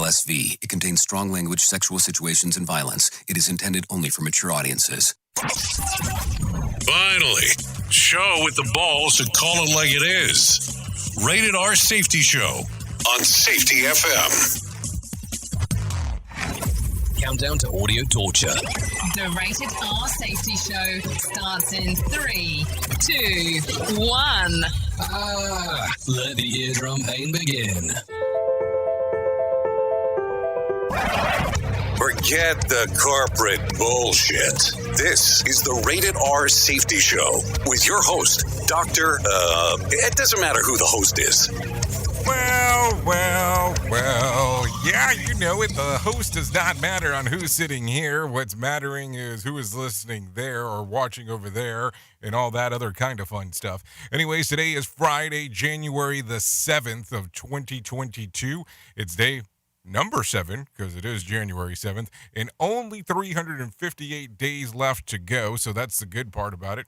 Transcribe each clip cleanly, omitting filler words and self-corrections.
LSV. It contains strong language, sexual situations, and violence. It is intended only for mature audiences. Finally, show with the balls to call it like it is. Rated R Safety Show on Safety FM. Countdown to audio torture. The Rated R Safety Show starts in 3, 2, 1. Let the eardrum pain begin. Forget the corporate bullshit. This is the Rated R Safety Show with your host, Dr. It doesn't matter who the host is. Well, yeah, you know it. The host does not matter on who's sitting here. What's mattering is who is listening there or watching over there and all that other kind of fun stuff. Anyways, today is Friday, January the 7th of 2022. It's day number 7, because it is January 7th, and only 358 days left to go, so that's the good part about it.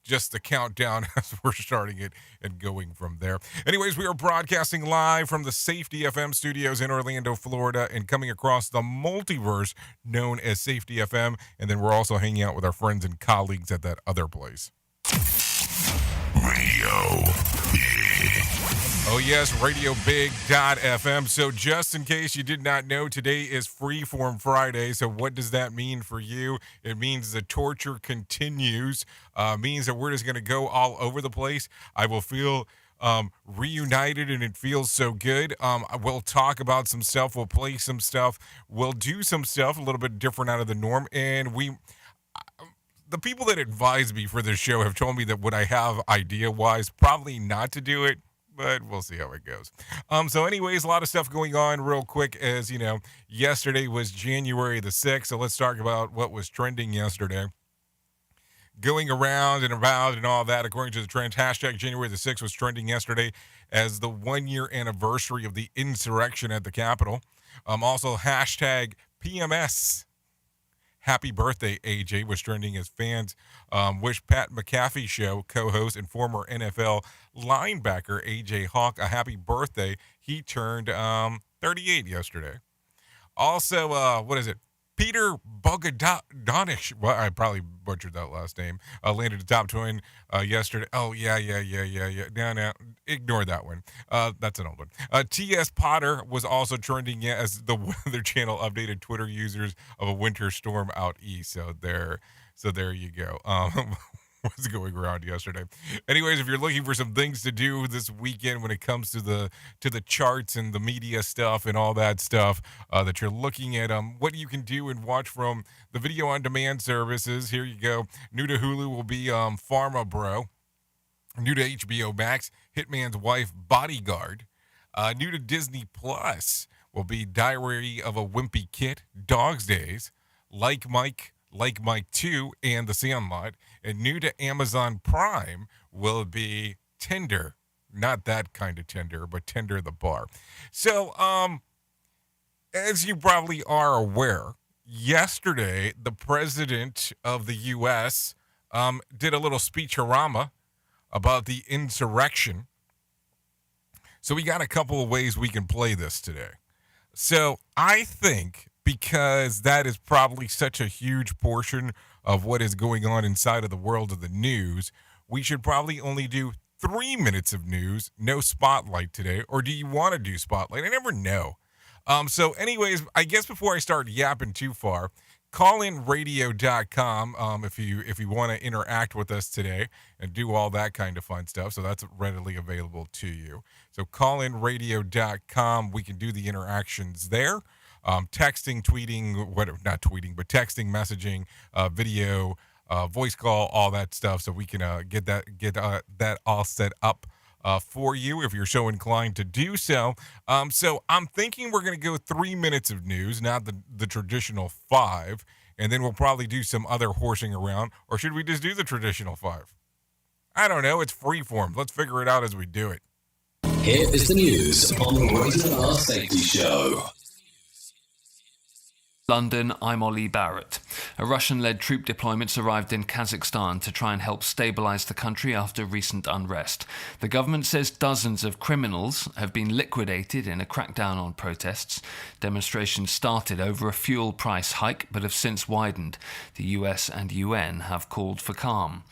Just the countdown as we're starting it and going from there. Anyways, we are broadcasting live from the Safety FM studios in Orlando, Florida, and coming across the multiverse known as Safety FM, and then we're also hanging out with our friends and colleagues at that other place. Radio Big. Oh yes, RadioBig.fm. So just in case you did not know, today is Freeform Friday. So what does that mean for you? It means the torture continues. Means that we're just going to go all over the place. I will feel reunited, and it feels so good. We'll talk about some stuff. We'll play some stuff. We'll do some stuff a little bit different out of the norm. And the people that advise me for this show have told me that what I have idea-wise, probably not to do it, but we'll see how it goes. So anyways, a lot of stuff going on real quick. As you know, yesterday was January the 6th, so let's talk about what was trending yesterday. Going around and about and all that, according to the trend, hashtag January the 6th was trending yesterday as the 1-year anniversary of the insurrection at the Capitol. Also, hashtag PMS. Happy birthday, AJ, was trending as fans wish Pat McAfee show co-host and former NFL linebacker AJ Hawk a happy birthday. He turned 38 yesterday. Also, what is it? Peter Bogdanovic, well, I probably butchered that last name, landed the top 20 yesterday. Oh, yeah. No, ignore that one. That's an old one. T.S. Potter was also trending as the Weather Channel updated Twitter users of a winter storm out east. So there you go. Was going around yesterday. Anyways, if you're looking for some things to do this weekend when it comes to the charts and the media stuff and all that stuff that you're looking at, what you can do and watch from the video on demand services. Here you go. New to Hulu will be Pharma Bro. New to HBO Max, Hitman's Wife Bodyguard. New to Disney Plus will be Diary of a Wimpy Kid, Dog's Days, Like Mike 2, and The Sandlot. And new to Amazon Prime will be Tinder. Not that kind of Tinder, but Tinder the bar. So, as you probably are aware, yesterday, the president of the U.S. Did a little speech-orama about the insurrection. So we got a couple of ways we can play this today. So I think, because that is probably such a huge portion of what is going on inside of the world of the news, we should probably only do 3 minutes of news, no spotlight today. Or do you want to do spotlight? I never know. So anyways, I guess before I start yapping too far, callinradio.com if you want to interact with us today and do all that kind of fun stuff. So that's readily available to you. So callinradio.com, we can do the interactions there. Texting, tweeting, not tweeting, but texting, messaging, video, voice call, all that stuff. So we can get that all set up for you if you're so inclined to do so. So I'm thinking we're going to go 3 minutes of news, not the traditional 5, and then we'll probably do some other horsing around. Or should we just do the traditional 5? I don't know. It's freeform. Let's figure it out as we do it. Here is the news on the Rated R Safety Show. London, I'm Ollie Barrett. A Russian-led troop deployments arrived in Kazakhstan to try and help stabilise the country after recent unrest. The government says dozens of criminals have been liquidated in a crackdown on protests. Demonstrations started over a fuel price hike but have since widened. The US and UN have called for calm.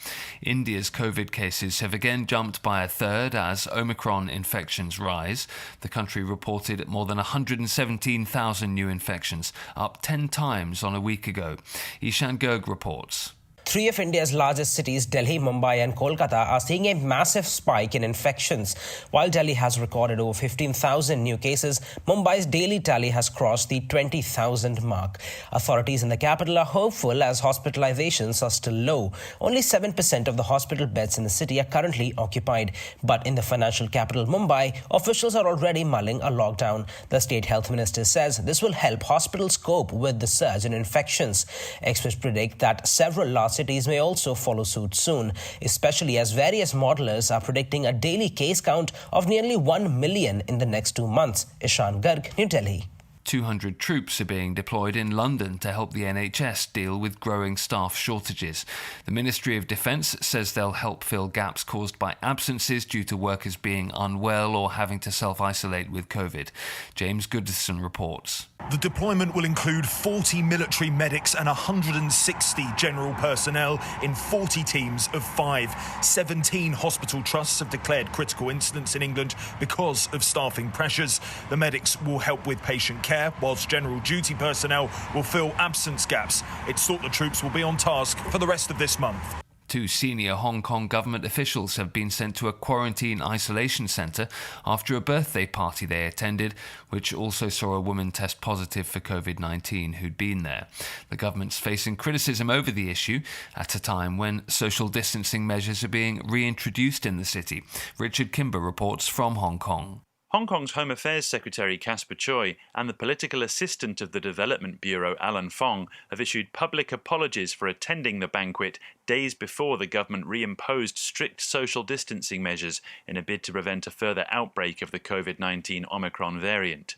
India's COVID cases have again jumped by a third as Omicron infections rise. The country reported more than 117,000 new infections, up 10 times on a week ago. Ishan Garg reports. Three of India's largest cities, Delhi, Mumbai and Kolkata, are seeing a massive spike in infections. While Delhi has recorded over 15,000 new cases, Mumbai's daily tally has crossed the 20,000 mark. Authorities in the capital are hopeful as hospitalizations are still low. Only 7% of the hospital beds in the city are currently occupied. But in the financial capital, Mumbai, officials are already mulling a lockdown. The state health minister says this will help hospitals cope with the surge in infections. Experts predict that several large cities may also follow suit soon, especially as various modelers are predicting a daily case count of nearly 1 million in the next 2 months. Ishan Garg, New Delhi. 200 troops are being deployed in London to help the NHS deal with growing staff shortages. The Ministry of Defence says they'll help fill gaps caused by absences due to workers being unwell or having to self-isolate with COVID. James Goodison reports. The deployment will include 40 military medics and 160 general personnel in 40 teams of 5. 17 hospital trusts have declared critical incidents in England because of staffing pressures. The medics will help with patient care, whilst general duty personnel will fill absence gaps. It's thought the troops will be on task for the rest of this month. 2 senior Hong Kong government officials have been sent to a quarantine isolation centre after a birthday party they attended, which also saw a woman test positive for COVID-19 who'd been there. The government's facing criticism over the issue at a time when social distancing measures are being reintroduced in the city. Richard Kimber reports from Hong Kong. Hong Kong's Home Affairs Secretary Casper Choi and the political assistant of the Development Bureau Alan Fong have issued public apologies for attending the banquet days before the government reimposed strict social distancing measures in a bid to prevent a further outbreak of the COVID-19 Omicron variant.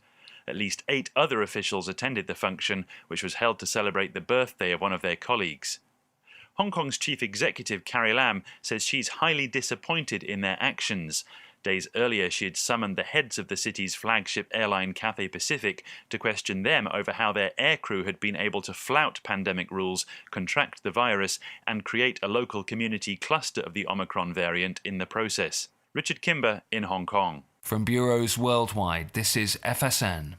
At least 8 other officials attended the function, which was held to celebrate the birthday of one of their colleagues. Hong Kong's chief executive Carrie Lam says she's highly disappointed in their actions. Days earlier, she had summoned the heads of the city's flagship airline Cathay Pacific to question them over how their aircrew had been able to flout pandemic rules, contract the virus, and create a local community cluster of the Omicron variant in the process. Richard Kimber in Hong Kong. From bureaus worldwide, this is FSN.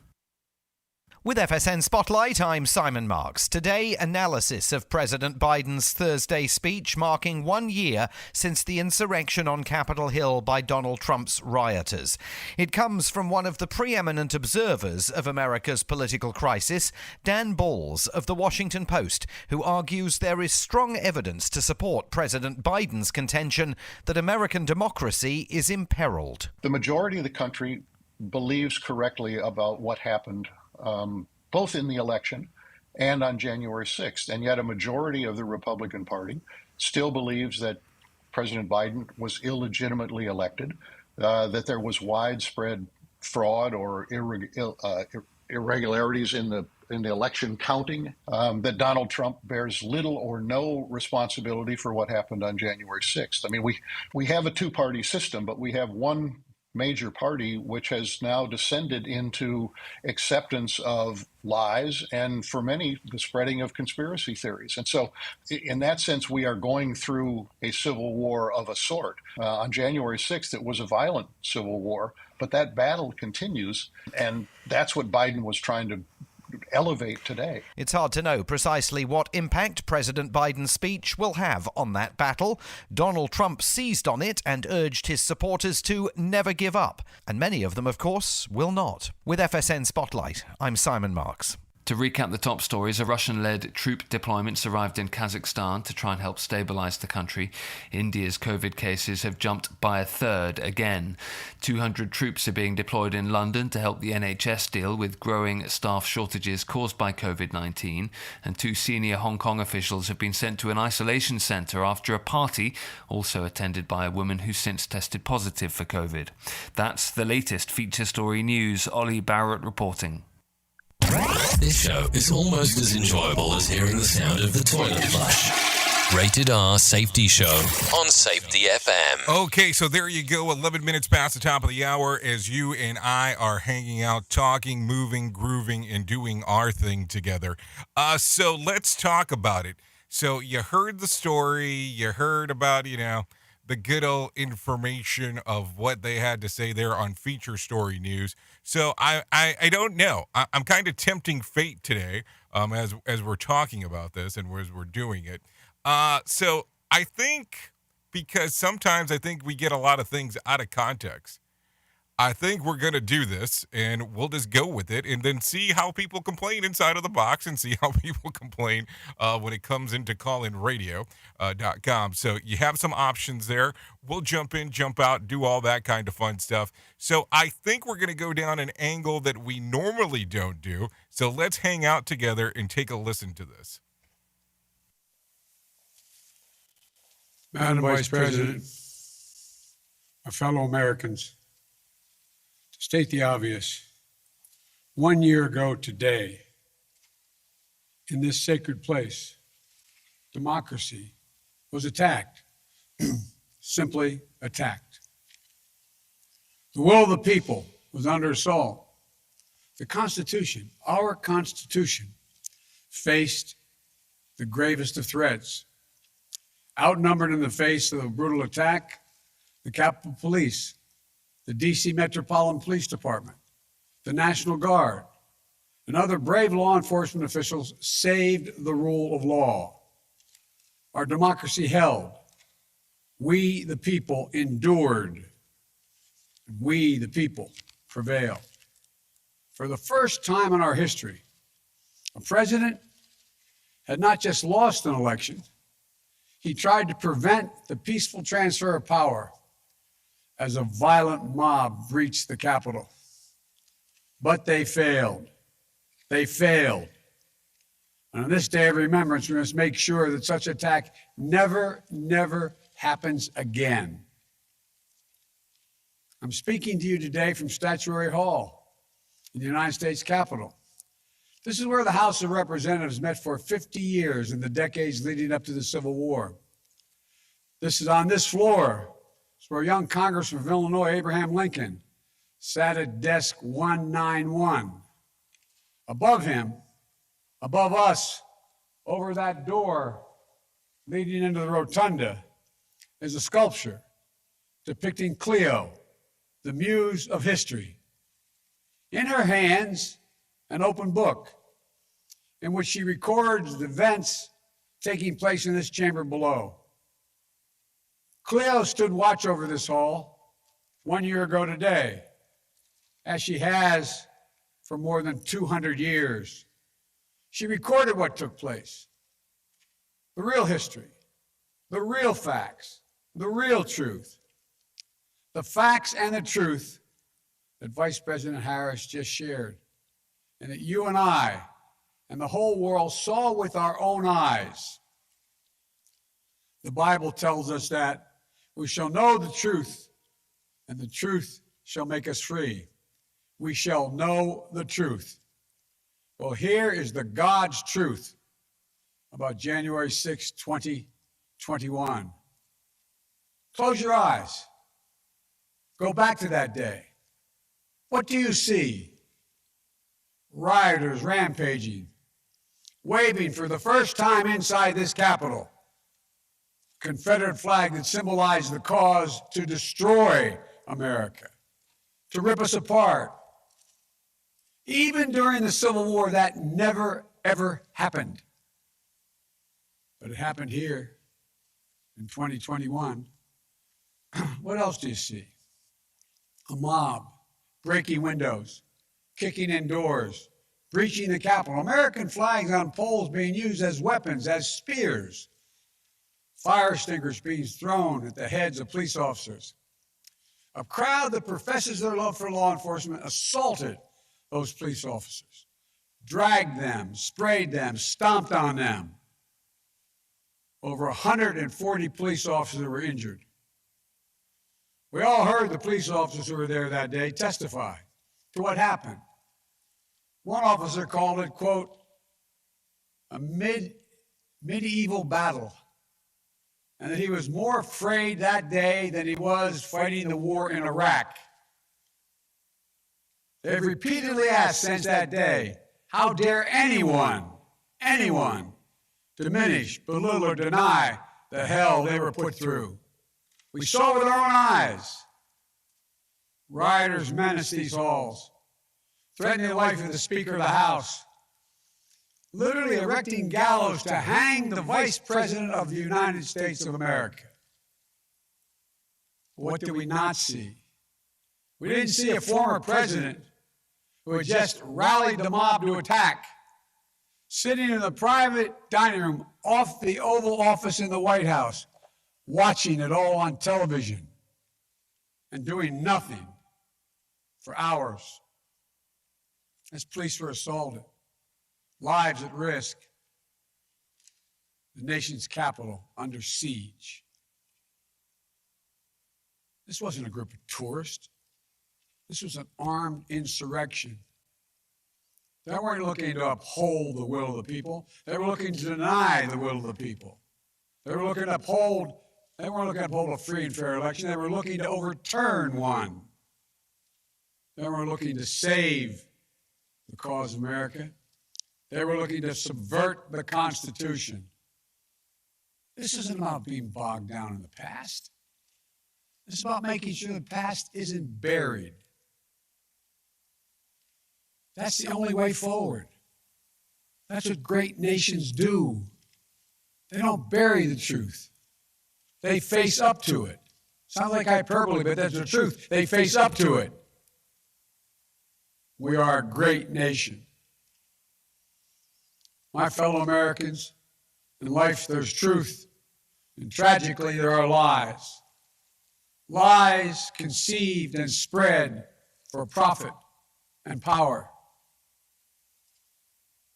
With FSN Spotlight, I'm Simon Marks. Today, analysis of President Biden's Thursday speech marking 1 year since the insurrection on Capitol Hill by Donald Trump's rioters. It comes from one of the preeminent observers of America's political crisis, Dan Balls of The Washington Post, who argues there is strong evidence to support President Biden's contention that American democracy is imperiled. The majority of the country believes correctly about what happened both in the election and on January 6th. And yet a majority of the Republican Party still believes that President Biden was illegitimately elected, that there was widespread fraud or irregularities in the election counting, that Donald Trump bears little or no responsibility for what happened on January 6th. I mean, we have a two-party system, but we have one major party which has now descended into acceptance of lies and, for many, the spreading of conspiracy theories. And so in that sense, we are going through a civil war of a sort. On January 6th, it was a violent civil war, but that battle continues, and that's what Biden was trying to elevate today. It's hard to know precisely what impact President Biden's speech will have on that battle. Donald Trump seized on it and urged his supporters to never give up. And many of them, of course, will not. With FSN Spotlight, I'm Simon Marks. To recap the top stories, a Russian-led troop deployments arrived in Kazakhstan to try and help stabilise the country. India's COVID cases have jumped by a third again. 200 troops are being deployed in London to help the NHS deal with growing staff shortages caused by COVID-19. And 2 senior Hong Kong officials have been sent to an isolation centre after a party, also attended by a woman who's since tested positive for COVID. That's the latest feature story news. Ollie Barrett reporting. This show is almost as enjoyable as hearing the sound of the toilet flush. Rated R Safety Show on Safety FM. Okay, so there you go. 11 minutes past the top of the hour as you and I are hanging out, talking, moving, grooving, and doing our thing together. So let's talk about it. So you heard the story. You heard about, the good old information of what they had to say there on Feature Story News. So I don't know. I'm kind of tempting fate today as we're talking about this and as we're doing it. So I think, because sometimes I think we get a lot of things out of context, I think we're going to do this and we'll just go with it and then see how people complain inside of the box and see how people complain when it comes into callinradio.com. So you have some options there. We'll jump in, jump out, do all that kind of fun stuff. So I think we're going to go down an angle that we normally don't do. So let's hang out together and take a listen to this. Madam Vice President, my fellow Americans, to state the obvious, 1 year ago today, in this sacred place, democracy was attacked, simply attacked. The will of the people was under assault. The Constitution, our Constitution, faced the gravest of threats. Outnumbered in the face of a brutal attack, the Capitol Police, the D.C. Metropolitan Police Department, the National Guard, and other brave law enforcement officials saved the rule of law. Our democracy held. We, the people, endured. We, the people, prevailed. For the first time in our history, a president had not just lost an election, he tried to prevent the peaceful transfer of power as a violent mob breached the Capitol. But they failed. They failed. And on this day of remembrance, we must make sure that such attack never happens again. I'm speaking to you today from Statuary Hall in the United States Capitol. This is where the House of Representatives met for 50 years in the decades leading up to the Civil War. This is on this floor. It's where young Congressman from Illinois, Abraham Lincoln, sat at desk 191. Above him, above us, over that door leading into the rotunda, is a sculpture depicting Cleo, the muse of history. In her hands, an open book in which she records the events taking place in this chamber below. Cleo stood watch over this hall 1 year ago today, as she has for more than 200 years. She recorded what took place, the real history, the real facts, the real truth, the facts and the truth that Vice President Harris just shared, and that you and I and the whole world saw with our own eyes. The Bible tells us that we shall know the truth, and the truth shall make us free. We shall know the truth. Well, here is the God's truth about January 6, 2021. Close your eyes. Go back to that day. What do you see? Rioters rampaging, waving for the first time inside this Capitol, Confederate flag that symbolized the cause to destroy America, to rip us apart. Even during the Civil War, that never, ever happened. But it happened here in 2021. What else do you see? A mob breaking windows, kicking in doors, breaching the Capitol, American flags on poles being used as weapons, as spears, fire extinguishers being thrown at the heads of police officers. A crowd that professes their love for law enforcement assaulted those police officers, dragged them, sprayed them, stomped on them. Over 140 police officers were injured. We all heard the police officers who were there that day testify to what happened. One officer called it, quote, a medieval battle, and that he was more afraid that day than he was fighting the war in Iraq. They've repeatedly asked since that day, how dare anyone diminish, belittle, or deny the hell they were put through. We saw with our own eyes rioters menace these halls, threatening the life of the Speaker of the House, literally erecting gallows to hang the Vice President of the United States of America. What did we not see? We didn't see a former president who had just rallied the mob to attack, sitting in the private dining room off the Oval Office in the White House, watching it all on television and doing nothing for hours as police were assaulted, lives at risk, the nation's capital under siege. This wasn't a group of tourists. This was an armed insurrection. They weren't looking to uphold the will of the people. They were looking to deny the will of the people. They weren't looking to uphold a free and fair election. They were looking to overturn one. They were looking to save the cause of America. They were looking to subvert the Constitution. This isn't about being bogged down in the past. It's about making sure the past isn't buried. That's the only way forward. That's what great nations do. They don't bury the truth. They face up to it. Sounds like hyperbole, but that's the truth. They face up to it. We are a great nation. My fellow Americans, in life there's truth, and tragically there are lies. Lies conceived and spread for profit and power.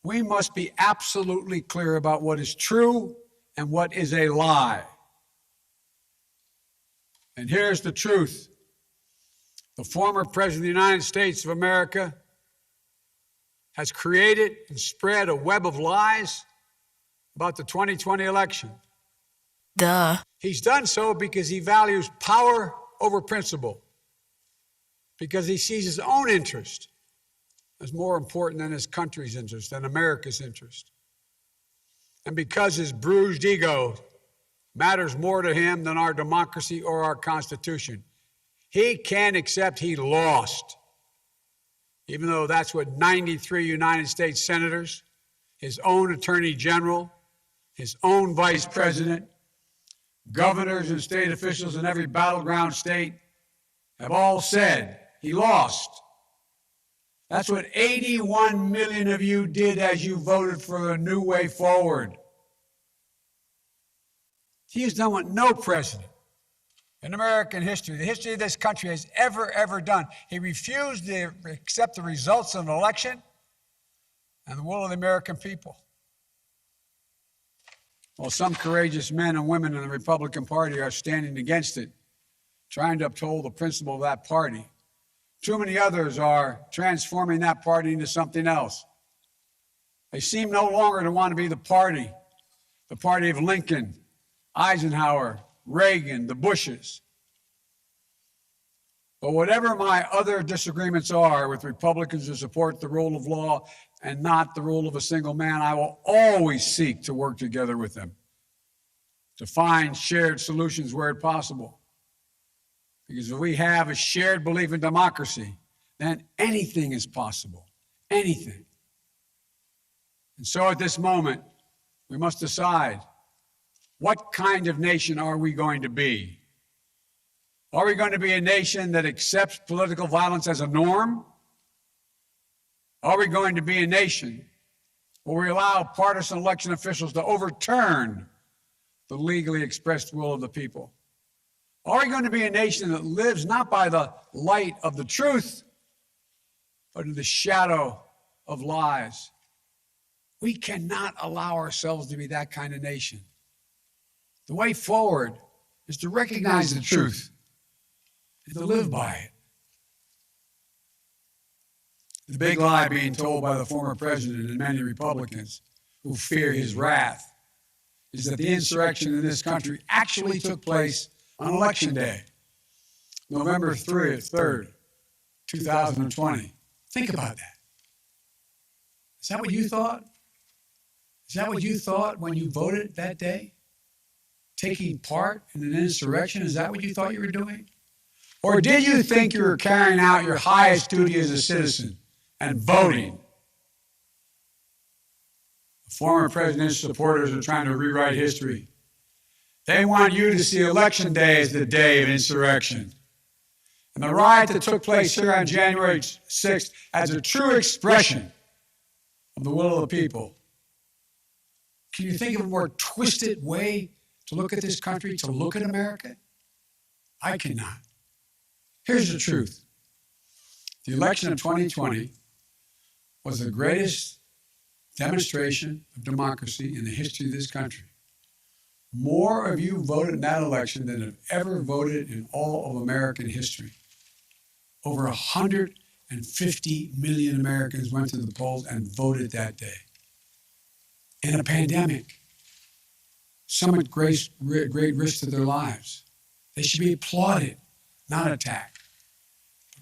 We must be absolutely clear about what is true and what is a lie. And here's the truth. The former President of the United States of America has created and spread a web of lies about the 2020 election. Duh. He's done so because he values power over principle, because he sees his own interest as more important than his country's interest, than America's interest, and because his bruised ego matters more to him than our democracy or our Constitution. He can't accept he lost, even though that's what 93 United States senators, his own attorney general, his own vice president, governors and state officials in every battleground state have all said he lost. That's what 81 million of you did as you voted for a new way forward. He has done what no president in American history, the history of this country, has ever done. He refused to accept the results of an election and the will of the American people. Well, some courageous men and women in the Republican Party are standing against it, trying to uphold the principle of that party. Too many others are transforming that party into something else. They seem no longer to want to be the party of Lincoln, Eisenhower, Reagan, the Bushes. But whatever my other disagreements are with Republicans who support the rule of law and not the rule of a single man, I will always seek to work together with them to find shared solutions where possible. Because if we have a shared belief in democracy, then anything is possible. Anything. And so at this moment, we must decide, what kind of nation are we going to be? Are we going to be a nation that accepts political violence as a norm? Are we going to be a nation where we allow partisan election officials to overturn the legally expressed will of the people? Are we going to be a nation that lives not by the light of the truth, but in the shadow of lies? We cannot allow ourselves to be that kind of nation. The way forward is to recognize the truth and to live by it. The big lie being told by the former president and many Republicans who fear his wrath is that the insurrection in this country actually took place on Election Day, November 3rd, 2020. Think about that. Is that what you thought? Is that what you thought when you voted that day? Taking part in an insurrection? Is that what you thought you were doing? Or did you think you were carrying out your highest duty as a citizen and voting? The former president's supporters are trying to rewrite history. They want you to see Election Day as the day of insurrection. And the riot that took place here on January 6th as a true expression of the will of the people. Can you think of a more twisted way to look at this country, to look at America? I cannot. Here's the truth. The election of 2020 was the greatest demonstration of democracy in the history of this country. More of you voted in that election than have ever voted in all of American history. Over 150 million Americans went to the polls and voted that day. In a pandemic, some at great risk to their lives. They should be applauded, not attacked.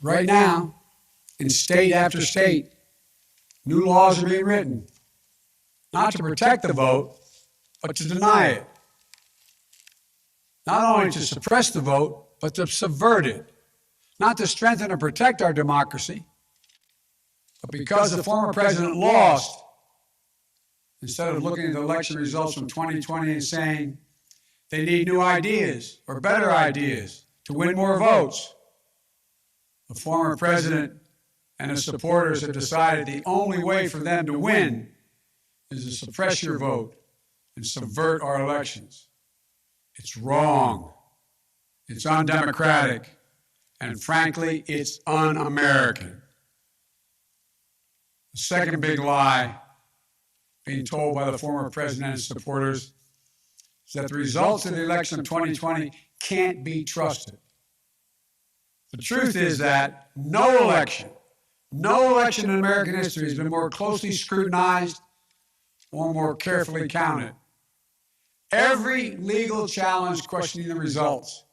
Right now, in state after state, new laws are being written, not to protect the vote, but to deny it. Not only to suppress the vote, but to subvert it. Not to strengthen or protect our democracy, but because the former president lost, instead of looking at the election results from 2020 and saying they need new ideas or better ideas to win more votes, the former president and his supporters have decided the only way for them to win is to suppress your vote and subvert our elections. It's wrong. It's undemocratic. And frankly, it's un-American. The second big lie being told by the former president and supporters is that the results of the election of 2020 can't be trusted. The truth is that no election in American history has been more closely scrutinized or more carefully counted. Every legal challenge questioning the results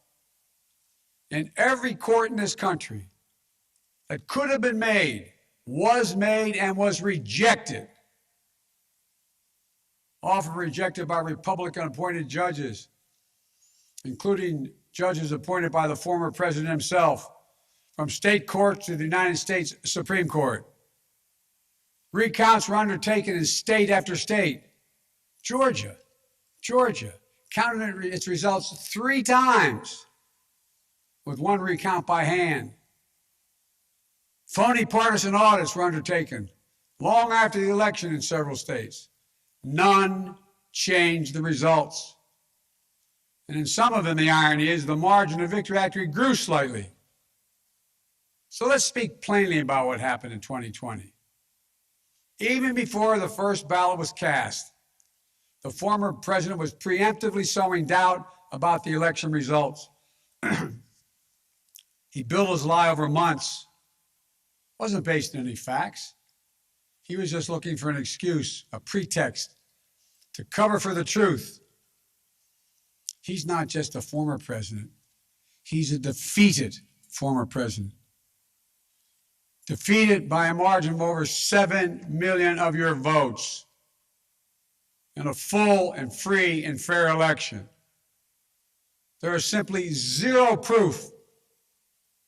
in every court in this country that could have been made was made and was rejected. Often rejected by Republican-appointed judges, including judges appointed by the former president himself, from state courts to the United States Supreme Court. Recounts were undertaken in state after state. Georgia counted its results 3 times, with 1 recount by hand. Phony partisan audits were undertaken long after the election in several states. None changed the results. And in some of them, the irony is the margin of victory actually grew slightly. So let's speak plainly about what happened in 2020. Even before the first ballot was cast, the former president was preemptively sowing doubt about the election results. He built his lie over months. It wasn't based on any facts. He was just looking for an excuse, a pretext, to cover for the truth. He's not just a former president. He's a defeated former president. Defeated by a margin of over 7 million of your votes in a full and free and fair election. There is simply zero proof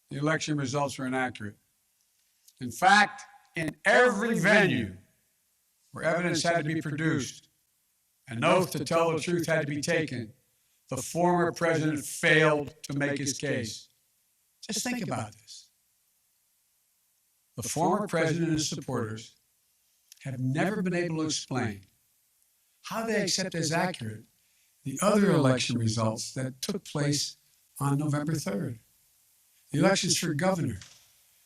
the election results were inaccurate. In fact, in every venue where evidence had to be produced, an oath to tell the truth had to be taken, the former president failed to make his case. Just think about this. The former president and his supporters have never been able to explain how they accept as accurate the other election results that took place on November 3rd. The elections for governor,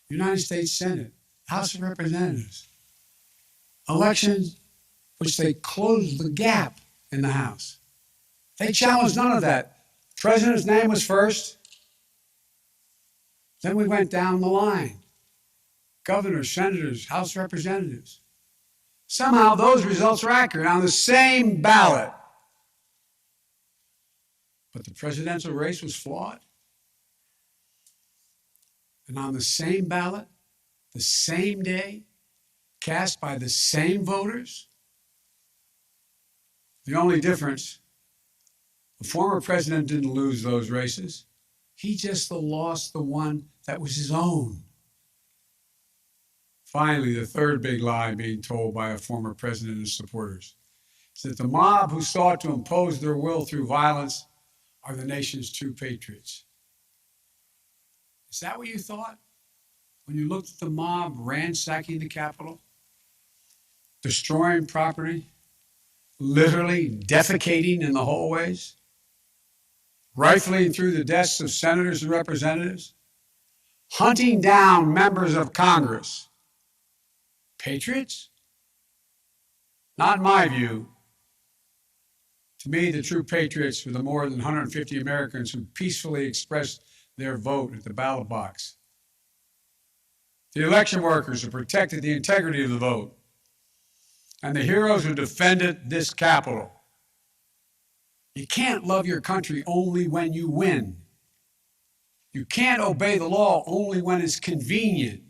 United States Senate, House of Representatives. Elections which they closed the gap in the House. They challenged none of that. The president's name was first. Then we went down the line. governors, senators, House representatives. Somehow those results are accurate on the same ballot. But the presidential race was flawed. And on the same ballot, the same day, cast by the same voters, the only difference, the former president didn't lose those races. He just lost the one that was his own. Finally, the third big lie being told by a former president and his supporters is that the mob who sought to impose their will through violence are the nation's true patriots. Is that what you thought when you looked at the mob ransacking the Capitol, destroying property, literally defecating in the hallways, rifling through the desks of senators and representatives, hunting down members of Congress? Patriots? Not in my view. To me, the true patriots were the more than 150 Americans who peacefully expressed their vote at the ballot box. The election workers who protected the integrity of the vote. And the heroes who defended this Capitol. You can't love your country only when you win. You can't obey the law only when it's convenient.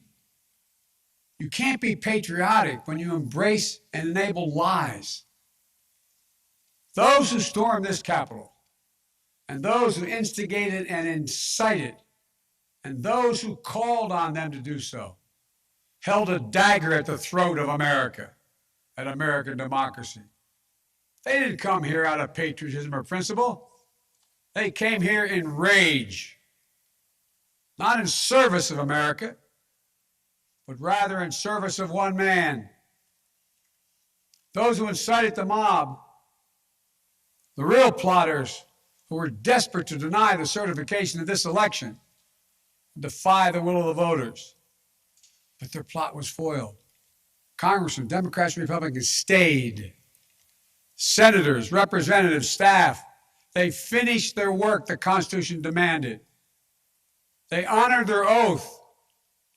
You can't be patriotic when you embrace and enable lies. Those who stormed this Capitol, and those who instigated and incited, and those who called on them to do so, held a dagger at the throat of America, at American democracy. They didn't come here out of patriotism or principle. They came here in rage, not in service of America, but rather in service of one man. Those who incited the mob, the real plotters who were desperate to deny the certification of this election, defy the will of the voters. But their plot was foiled. Congressmen, Democrats, Republicans stayed. Senators, representatives, staff, they finished their work the Constitution demanded. They honored their oath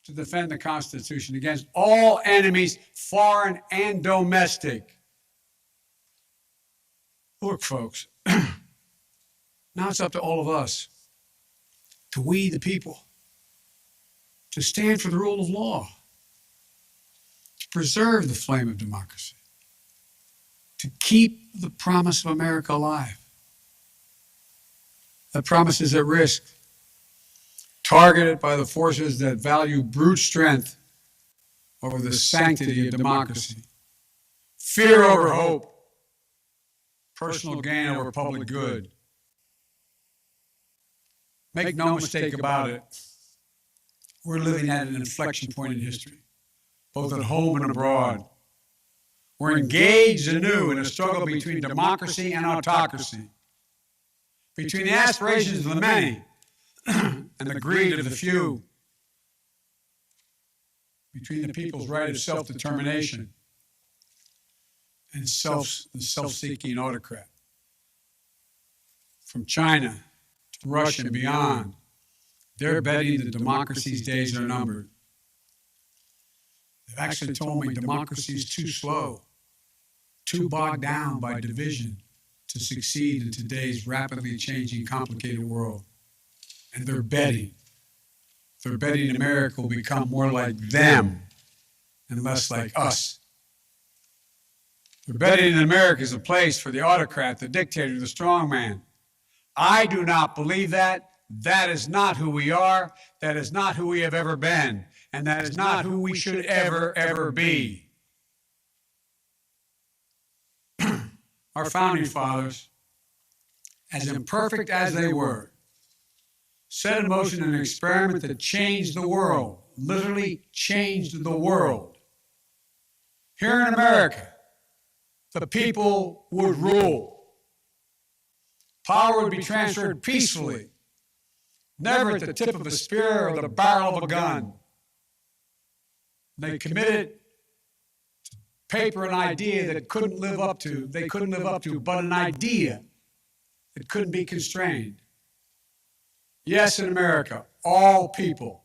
to defend the Constitution against all enemies, foreign and domestic. Look, folks, now it's up to all of us, to we the people, to stand for the rule of law, to preserve the flame of democracy, to keep the promise of America alive. That promise is at risk, targeted by the forces that value brute strength over the sanctity of democracy, fear over hope, personal gain over public good. Make no mistake about it, we're living at an inflection point in history, both at home and abroad. We're engaged anew in a struggle between democracy and autocracy, between the aspirations of the many and the greed of the few, between the people's right of self-determination and the self-seeking autocrat. From China to Russia and beyond, they're betting that democracy's days are numbered. They've actually told me democracy is too slow, too bogged down by division to succeed in today's rapidly changing, complicated world. And they're betting. They're betting America will become more like them and less like us. They're betting that America is a place for the autocrat, the dictator, the strongman. I do not believe that. That is not who we are. That is not who we have ever been. And that is not who we should ever be. Our founding fathers, as imperfect as they were, set in motion an experiment that changed the world, literally changed the world. Here in America, the people would rule. Power would be transferred peacefully, never at the tip of a spear or the barrel of a gun. They committed to paper an idea that they couldn't live up to, but an idea that couldn't be constrained. Yes, in America, all people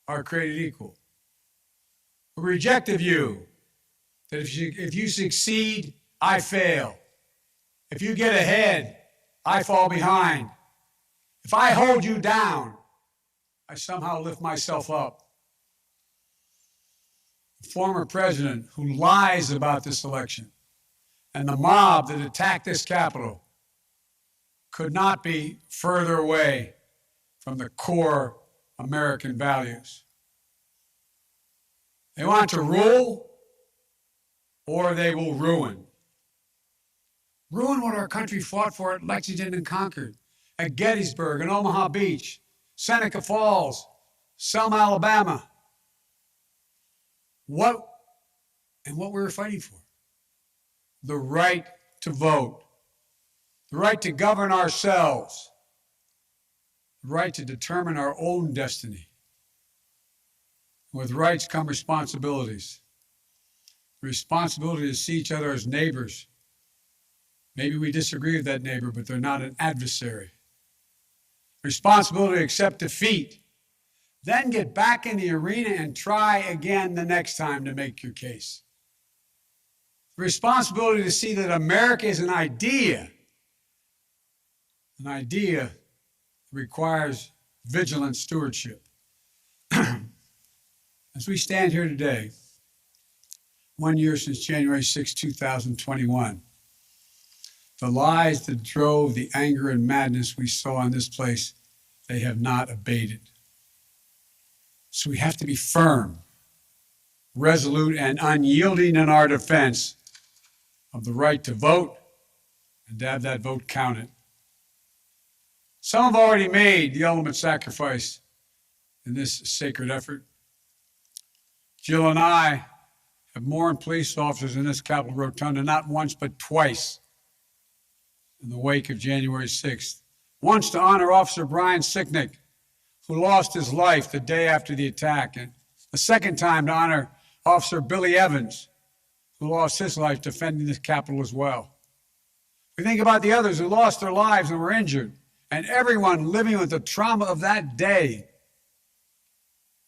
are created equal. who reject the view that if you succeed, I fail. If you get ahead, I fall behind. If I hold you down, I somehow lift myself up. The former president who lies about this election and the mob that attacked this Capitol could not be further away from the core American values. They want to rule, or they will ruin. Ruin what our country fought for at Lexington and Concord, at Gettysburg and Omaha Beach, Seneca Falls, Selma, Alabama. What we were fighting for? The right to vote, the right to govern ourselves, the right to determine our own destiny. With rights come responsibilities. The responsibility to see each other as neighbors. Maybe we disagree with that neighbor, but they're not an adversary. Responsibility to accept defeat. Then get back in the arena and try again the next time to make your case. Responsibility to see that America is an idea. An idea that requires vigilant stewardship. As we stand here today, 1 year since January 6, 2021, the lies that drove the anger and madness we saw in this place, they have not abated. So we have to be firm, resolute, and unyielding in our defense of the right to vote and to have that vote counted. Some have already made the ultimate sacrifice in this sacred effort. Jill and I have mourned police officers in this Capitol Rotunda not once but twice in the wake of January 6th. Once to honor Officer Brian Sicknick, who lost his life the day after the attack, and the second time to honor Officer Billy Evans, who lost his life defending this Capitol as well. We think about the others who lost their lives and were injured, and everyone living with the trauma of that day,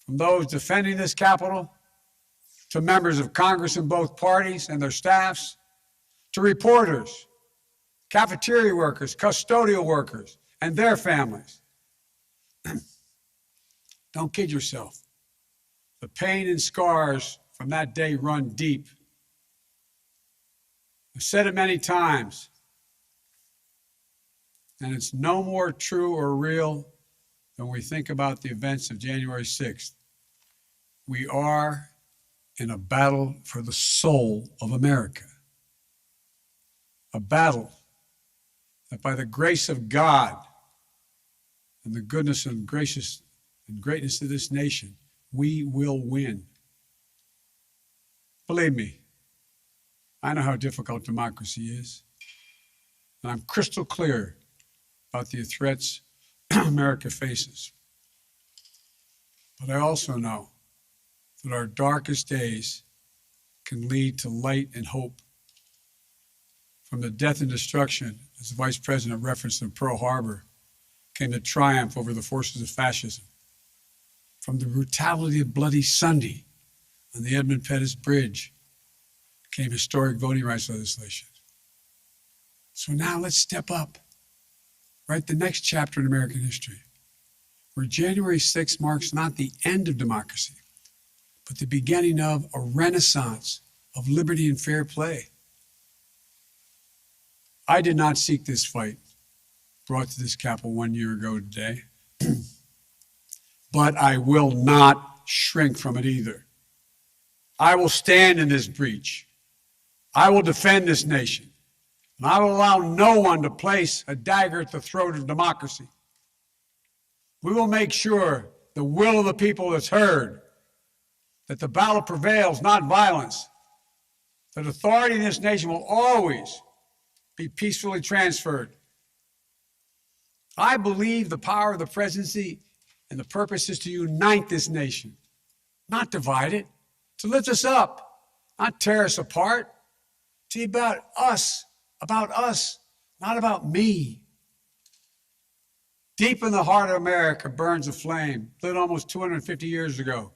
from those defending this Capitol, to members of Congress in both parties and their staffs, to reporters, cafeteria workers, custodial workers, and their families. Don't kid yourself. The pain and scars from that day run deep. I've said it many times, and it's no more true or real than we think about the events of January 6th. We are in a battle for the soul of America. A battle that by the grace of God and the goodness and greatness of this nation, we will win. Believe me, I know how difficult democracy is, and I'm crystal clear about the threats America faces. But I also know that our darkest days can lead to light and hope. From the death and destruction, as the Vice President referenced in Pearl Harbor, came the triumph over the forces of fascism. From the brutality of Bloody Sunday on the Edmund Pettus Bridge came historic voting rights legislation. So now let's step up, write the next chapter in American history, where January 6th marks not the end of democracy, but the beginning of a renaissance of liberty and fair play. I did not seek this fight brought to this Capitol 1 year ago today, but I will not shrink from it either. I will stand in this breach. I will defend this nation, and I will allow no one to place a dagger at the throat of democracy. We will make sure the will of the people is heard, that the ballot prevails, not violence, that authority in this nation will always be peacefully transferred. I believe the power of the presidency and the purpose is to unite this nation, not divide it, to lift us up, not tear us apart, to be about us, not about me. Deep in the heart of America burns a flame lit almost 250 years ago.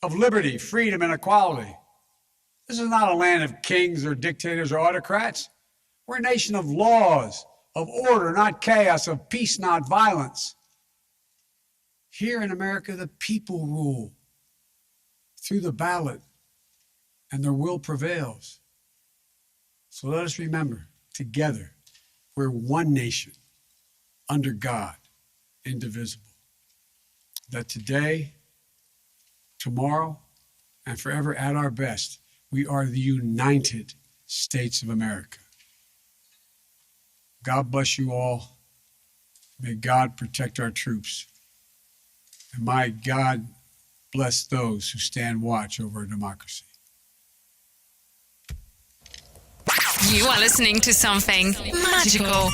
of liberty, freedom, and equality. This is not a land of kings or dictators or autocrats. We're a nation of laws, of order, not chaos, of peace, not violence. Here in America, the people rule through the ballot, and their will prevails. So let us remember, together, we're one nation, under God, indivisible. That today, tomorrow, and forever at our best, we are the United States of America. God bless you all. May God protect our troops. And may God bless those who stand watch over our democracy. You are listening to something magical.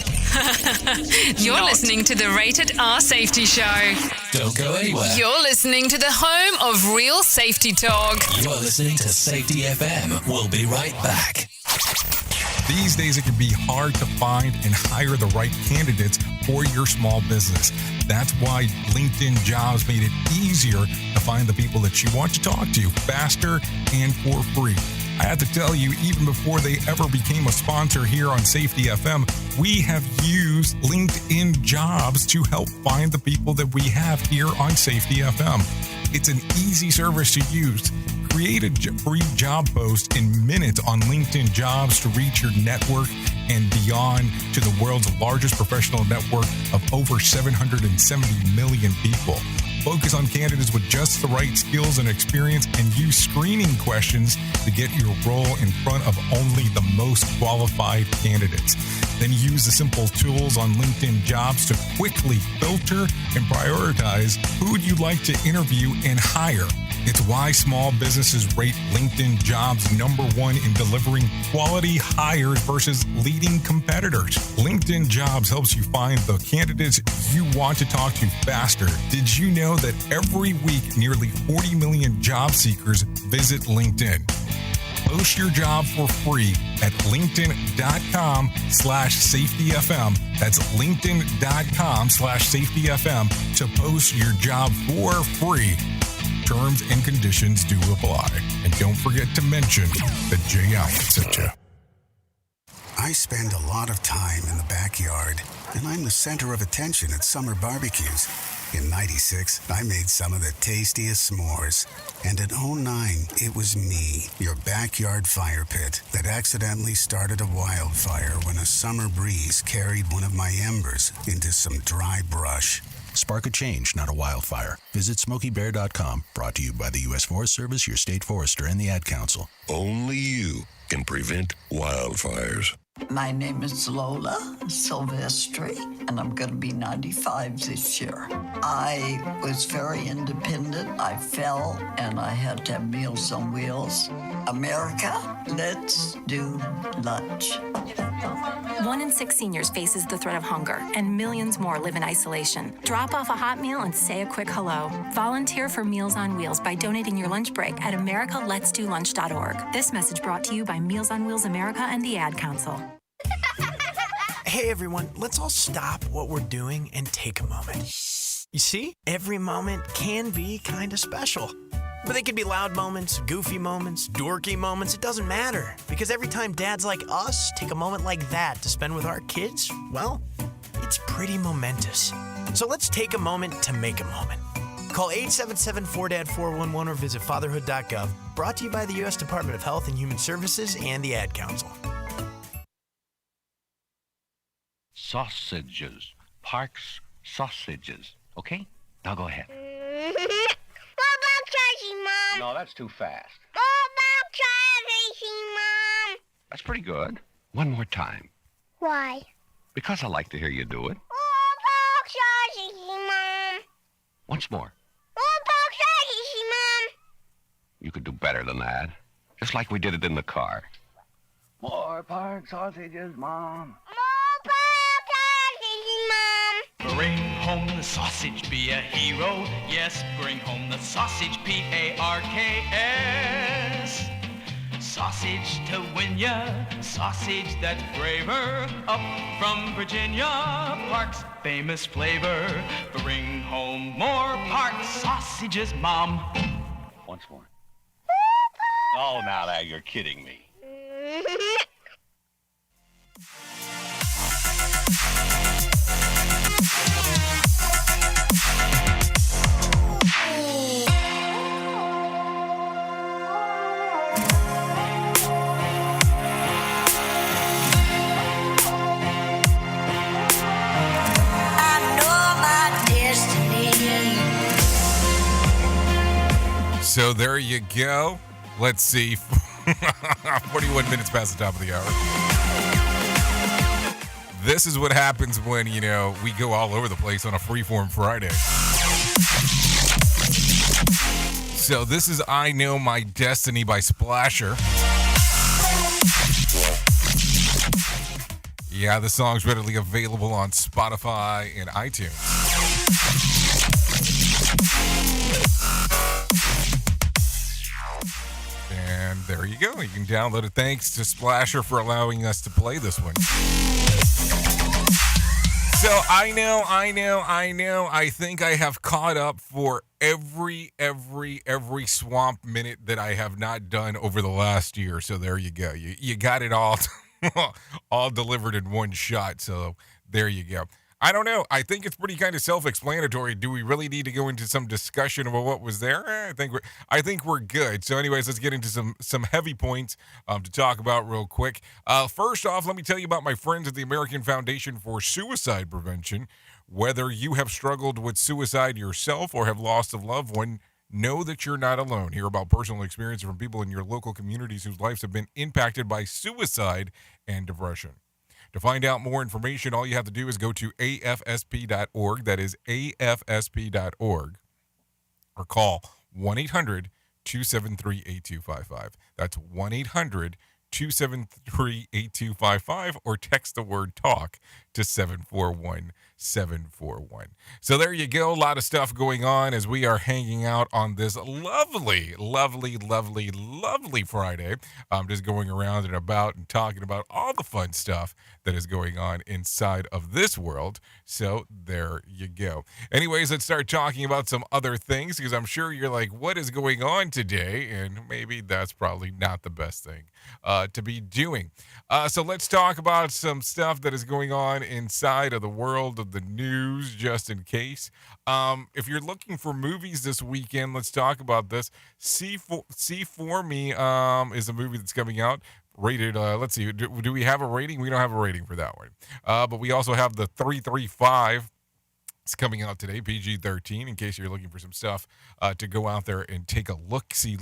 You're listening to the Rated R Safety Show. Don't go anywhere. You're listening to the home of real safety talk. You are listening to Safety FM. We'll be right back. These days, it can be hard to find and hire the right candidates for your small business. That's why LinkedIn Jobs made it easier to find the people that you want to talk to faster and for free. I have to tell you, even before they ever became a sponsor here on Safety FM, we have used LinkedIn Jobs to help find the people that we have here on Safety FM. It's an easy service to use. Create a free job post in minutes on LinkedIn Jobs to reach your network and beyond to the world's largest professional network of over 770 million people. Focus on candidates with just the right skills and experience and use screening questions to get your role in front of only the most qualified candidates. Then use the simple tools on LinkedIn Jobs to quickly filter and prioritize who you'd like to interview and hire. It's why small businesses rate LinkedIn Jobs #1 in delivering quality hires versus leading competitors. LinkedIn Jobs helps you find the candidates you want to talk to faster. Did you know that every week, nearly 40 million job seekers visit LinkedIn? Post your job for free at linkedin.com/safetyfm. That's linkedin.com/safetyfm to post your job for free. Terms and conditions do apply. And don't forget to mention that Jay Allen sent you. I spend a lot of time in the backyard, and I'm the center of attention at summer barbecues. In '96, I made some of the tastiest s'mores. And in '09, it was me, your backyard fire pit, that accidentally started a wildfire when a summer breeze carried one of my embers into some dry brush. Spark a change, not a wildfire. Visit SmokeyBear.com. Brought to you by the U.S. Forest Service, your state forester, and the Ad Council. Only you can prevent wildfires. My name is Lola Silvestri, and I'm going to be 95 this year. I was very independent. I fell, and I had to have Meals on Wheels. America, let's do lunch. 1 in 6 seniors faces the threat of hunger, and millions more live in isolation. Drop off a hot meal and say a quick hello. Volunteer for Meals on Wheels by donating your lunch break at americaletsdolunch.org. This message brought to you by Meals on Wheels America and the Ad Council. Hey everyone, let's all stop what we're doing and take a moment. You see, every moment can be kind of special. But they could be loud moments, goofy moments, dorky moments, it doesn't matter. Because every time dads like us take a moment like that to spend with our kids, well, it's pretty momentous. So let's take a moment to make a moment. Call 877-4DAD-411 or visit fatherhood.gov. Brought to you by the U.S. Department of Health and Human Services and the Ad Council. Sausages. Park's sausages. Okay? Now go ahead. What about Tracy, Mom? No, that's too fast. What about Tracy, Mom? That's pretty good. One more time. Why? Because I like to hear you do it. What about Tracy, Mom? Once more. What about Tracy, Mom? You could do better than that. Just like we did it in the car. More Park sausages, Mom. Bring home the sausage, be a hero. Yes, bring home the sausage, P-A-R-K-S. Sausage to win ya, sausage that's braver. Up from Virginia, Park's famous flavor. Bring home more Park sausages, Mom. once more. Oh, now you're kidding me. So there you go. Let's see. 41 minutes past the top of the hour. This is what happens when, we go all over the place on a Freeform Friday. So this is I Know My Destiny by Splasher. Yeah, the song's readily available on Spotify and iTunes. And there you go. You can download it. Thanks to Splasher for allowing us to play this one. So I know. I think I have caught up for every swamp minute that I have not done over the last year. So there you go. You got it all, all delivered in one shot. So there you go. I don't know. I think it's pretty kind of self-explanatory. Do we really need to go into some discussion about what was there? I think we're good. So anyways, let's get into some heavy points to talk about real quick. First off, let me tell you about my friends at the American Foundation for Suicide Prevention. Whether you have struggled with suicide yourself or have lost a loved one, know that you're not alone. Hear about personal experiences from people in your local communities whose lives have been impacted by suicide and depression. To find out more information, all you have to do is go to afsp.org. That is afsp.org. Or call 1-800-273-8255. That's 1-800-273-8255. Or text the word TALK to 741-741. So there you go. A lot of stuff going on as we are hanging out on this lovely Friday. Just going around and about and talking about all the fun stuff that is going on inside of this world. So there you go. Anyways, let's start talking about some other things, because I'm sure you're like, what is going on today? And maybe that's probably not the best thing to be doing. So let's talk about some stuff that is going on inside of the world of the news, just in case. If you're looking for movies this weekend, let's talk about this. See For Me is a movie that's coming out. Rated, let's see, do we have a rating? We don't have a rating for that one. But we also have the 335. It's coming out today, PG-13, in case you're looking for some stuff to go out there and take a look-see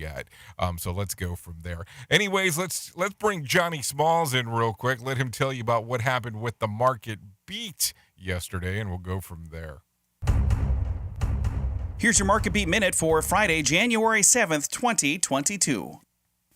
at. So let's go from there. Anyways, let's bring Johnny Smalls in real quick. Let him tell you about what happened with the market beat yesterday, and we'll go from there. Here's your Market Beat Minute for Friday, January 7th, 2022.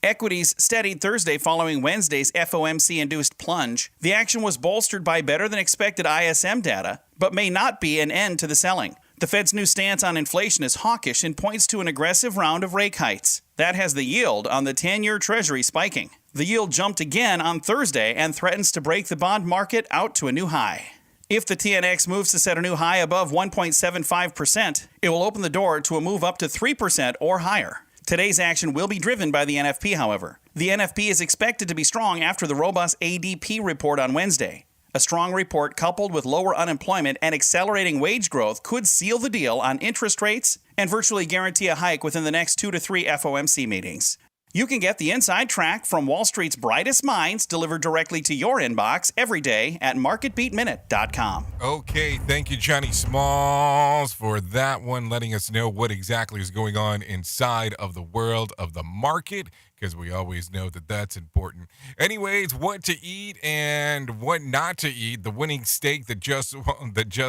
Equities steadied Thursday following Wednesday's FOMC-induced plunge. The action was bolstered by better-than-expected ISM data, but may not be an end to the selling. The Fed's new stance on inflation is hawkish and points to an aggressive round of rate hikes. That has the yield on the 10-year Treasury spiking. The yield jumped again on Thursday and threatens to break the bond market out to a new high. If the TNX moves to set a new high above 1.75%, it will open the door to a move up to 3% or higher. Today's action will be driven by the NFP, however. The NFP is expected to be strong after the robust ADP report on Wednesday. A strong report coupled with lower unemployment and accelerating wage growth could seal the deal on interest rates and virtually guarantee a hike within the next 2 to 3 FOMC meetings. You can get the inside track from Wall Street's brightest minds delivered directly to your inbox every day at marketbeatminute.com. Okay, thank you, Johnny Smalls, for that one, letting us know what exactly is going on inside of the world of the market, because we always know that that's important. Anyways, what to eat and what not to eat. The winning steak that just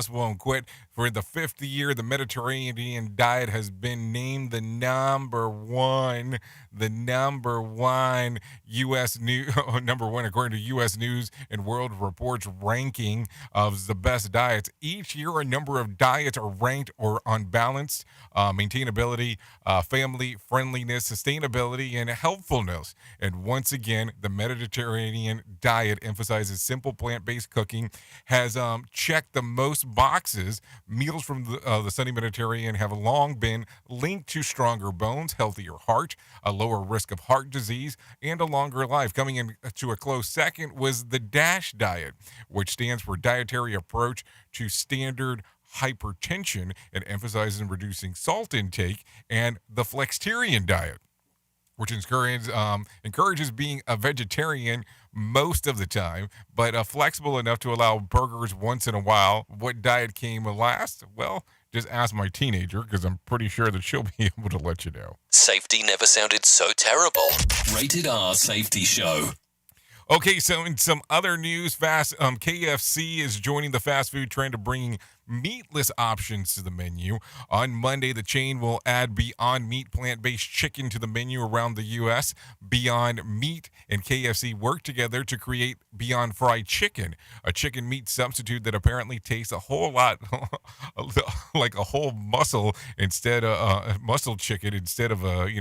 won't quit. For the 5th year, the Mediterranean diet has been named the number one U.S. number one according to U.S. News and World Report's ranking of the best diets. Each year, a number of diets are ranked or unbalanced. Maintainability, family friendliness, sustainability, and helpfulness. And once again, the Mediterranean diet emphasizes simple plant-based cooking, has checked the most boxes Meals from the sunny Mediterranean have long been linked to stronger bones, healthier heart, a lower risk of heart disease, and a longer life. Coming in to a close second was the DASH diet, which stands for Dietary Approach to Standard Hypertension and emphasizes reducing salt intake, and the Flexitarian diet, which encourages being a vegetarian most of the time, but flexible enough to allow burgers once in a while. What diet came last? Well, just ask my teenager, because I'm pretty sure that she'll be able to let you know. Safety never sounded so terrible. Rated R Safety Show. Okay, so in some other news, KFC is joining the fast food trend of bringing meatless options to the menu. On Monday, the chain will add Beyond Meat plant-based chicken to the menu around the U.S. Beyond Meat and KFC work together to create Beyond Fried Chicken, a chicken meat substitute that apparently tastes a whole lot like a whole muscle chicken instead of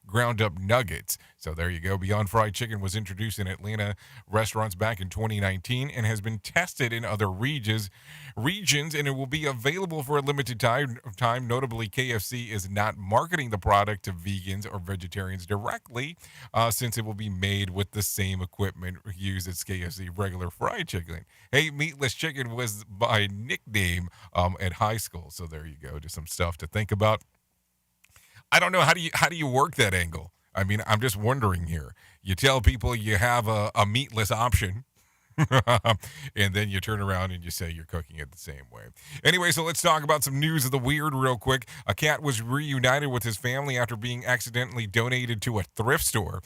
ground up nuggets. So there you go. Beyond Fried Chicken was introduced in Atlanta restaurants back in 2019 and has been tested in other regions, and it will be available for a limited time. Notably, KFC is not marketing the product to vegans or vegetarians directly, since it will be made with the same equipment used as KFC regular fried chicken. Hey, Meatless Chicken was my nickname at high school. So there you go. Just some stuff to think about. I don't know, how do you work that angle? I mean, I'm just wondering here. You tell people you have a meatless option, and then you turn around and you say you're cooking it the same way. Anyway, so let's talk about some news of the weird real quick. A cat was reunited with his family after being accidentally donated to a thrift store.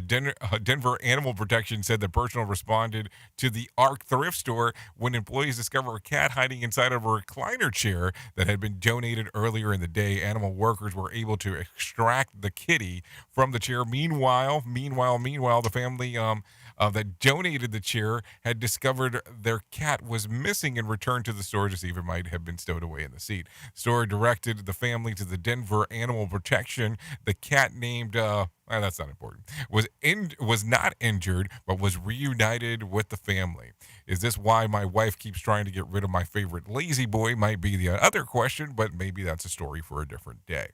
Denver Animal Protection said the person responded to the ARC thrift store when employees discovered a cat hiding inside of a recliner chair that had been donated earlier in the day. Animal workers were able to extract the kitty from the chair. Meanwhile, the family that donated the chair had discovered their cat was missing and returned to the store to see if it might have been stowed away in the seat. The store directed the family to the Denver Animal Protection. The cat named, that's not important, was not injured, but was reunited with the family. Is this why my wife keeps trying to get rid of my favorite lazy boy? Might be the other question, but maybe that's a story for a different day.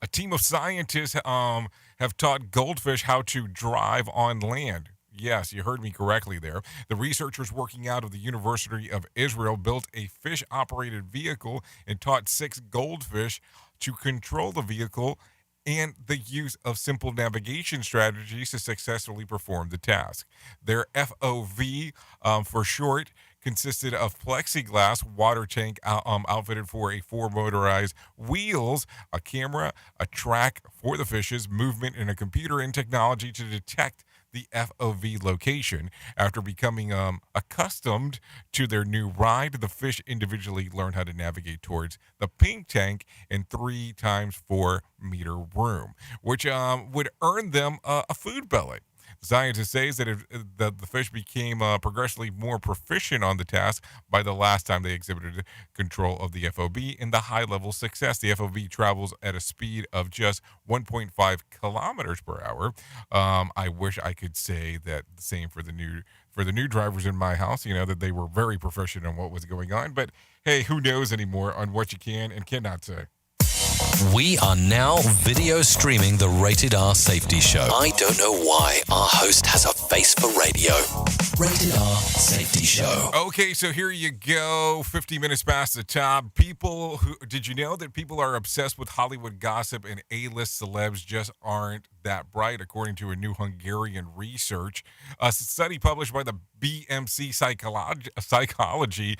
A team of scientists have taught goldfish how to drive on land. Yes, you heard me correctly there. The researchers working out of the University of Israel built a fish-operated vehicle and taught 6 goldfish to control the vehicle and the use of simple navigation strategies to successfully perform the task. Their FOV, for short, consisted of plexiglass water tank outfitted for 4 motorized wheels, a camera, a track for the fish's movement, and a computer and technology to detect the FOV location. After becoming accustomed to their new ride, the fish individually learned how to navigate towards the pink tank in 3 times 4 meter room, which would earn them a food pellet. Scientists say that the fish became progressively more proficient on the task by the last time they exhibited control of the FOV and the high-level success. The FOV travels at a speed of just 1.5 kilometers per hour. I wish I could say that the same for the new drivers in my house, that they were very proficient on what was going on. But hey, who knows anymore on what you can and cannot say. We are now video streaming the Rated R Safety Show. I don't know why our host has a face for radio. Rated R Safety Show. Okay, so here you go. 50 minutes past the top. Did you know that people are obsessed with Hollywood gossip and A-list celebs just aren't that bright, according to a new Hungarian research. A study published by the BMC Psychology